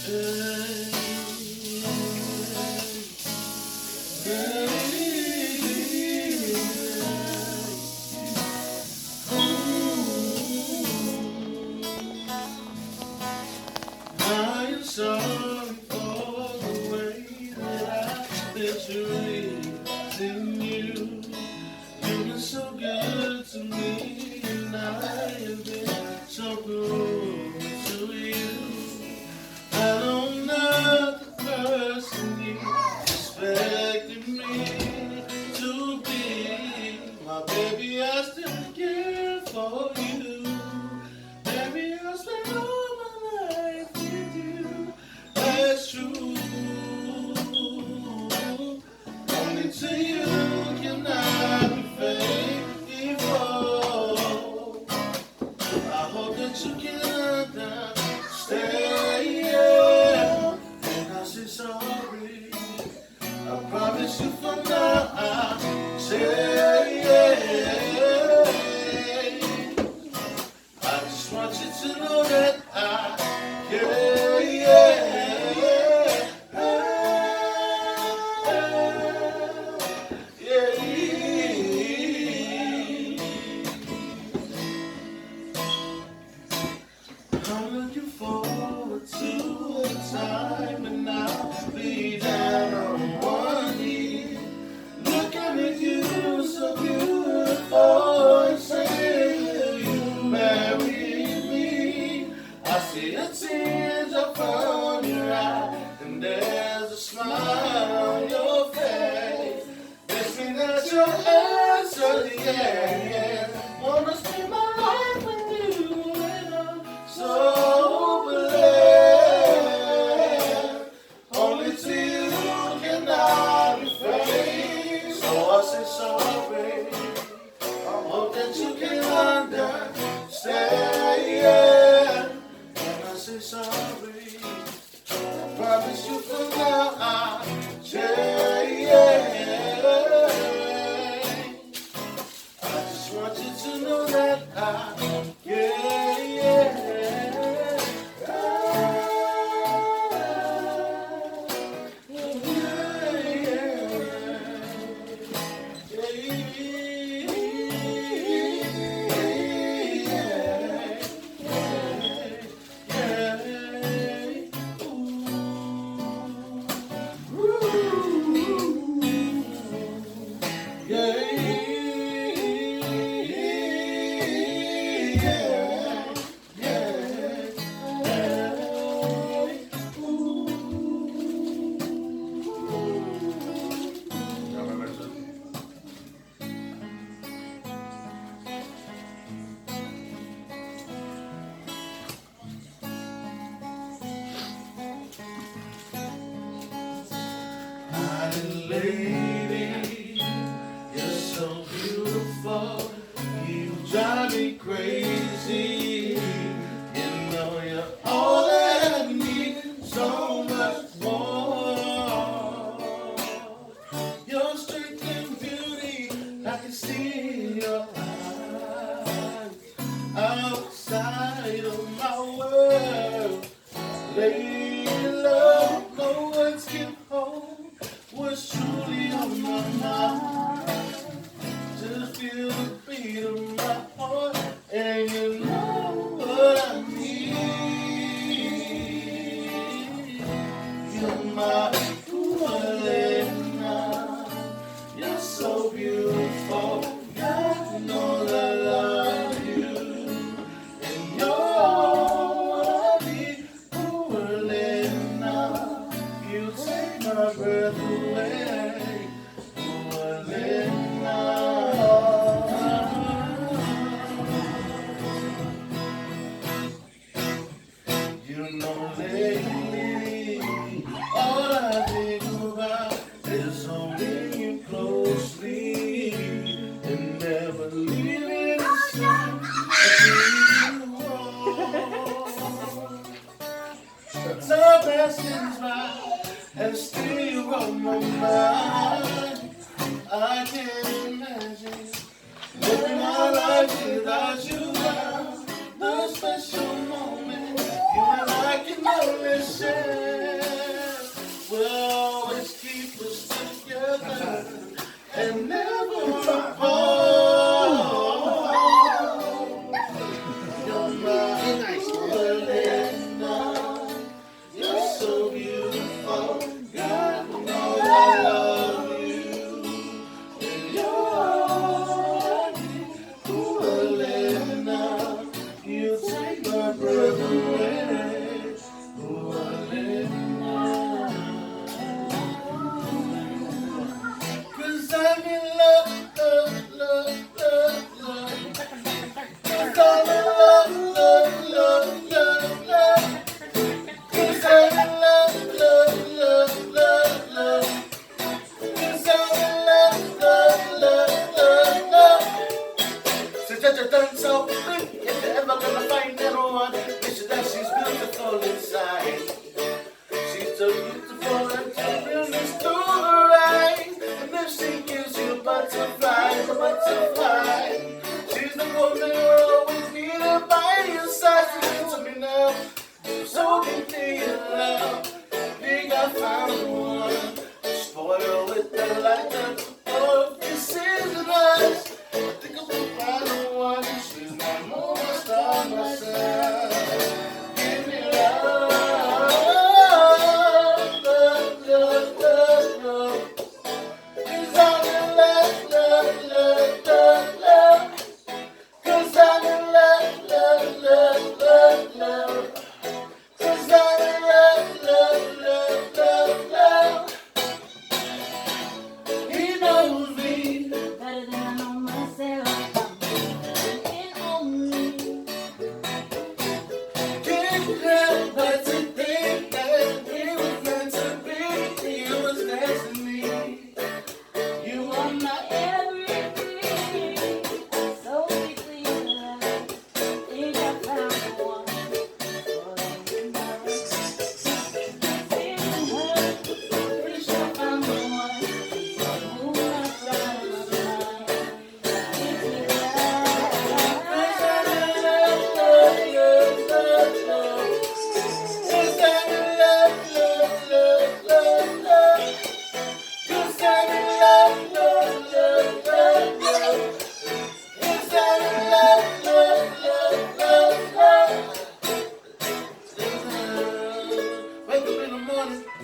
I am sorry for the way that I've been treating you. You've been so good to me, and I have been so good to you. I don't know the person you expected me to be. My baby, I still care for you. Baby, I spend all my life with you. That's true. Only to you can I be faithful. I hope that you can understand. And I say sorry. I promise you from now I'll say I just want you to know that I care. I'm looking forward to the time when I'll be down on one knee, looking at you so beautiful and saying, will you marry me? I see a tear drop from your eye, and there's a smile on your face. This means that your answer, yeah. Wanna spend my life with you, and I'm so blessed. Only to you can I be faithful. So I say sorry. I hope that you can understand. And I say sorry. I promise you from now I'll change. I just want you to know that I lady, you're so beautiful. You drive me crazy. You know you're all that I need, so much more. Your strength and beauty, I can see your eyes outside of my world. Lady, love, no words can hold what's truly on my mind. Just feel the beat of my heart, and you know what I need. You're my Pualena. You're so beautiful. God knows I love you, and you're all I need. Pualena, you take my breath away. Pualena. You know lately, all I think about is holding you closely and never leaving the same. Time passes by and still you're on my mind. I can't imagine living my life without you now. The special moment you and I can only share. said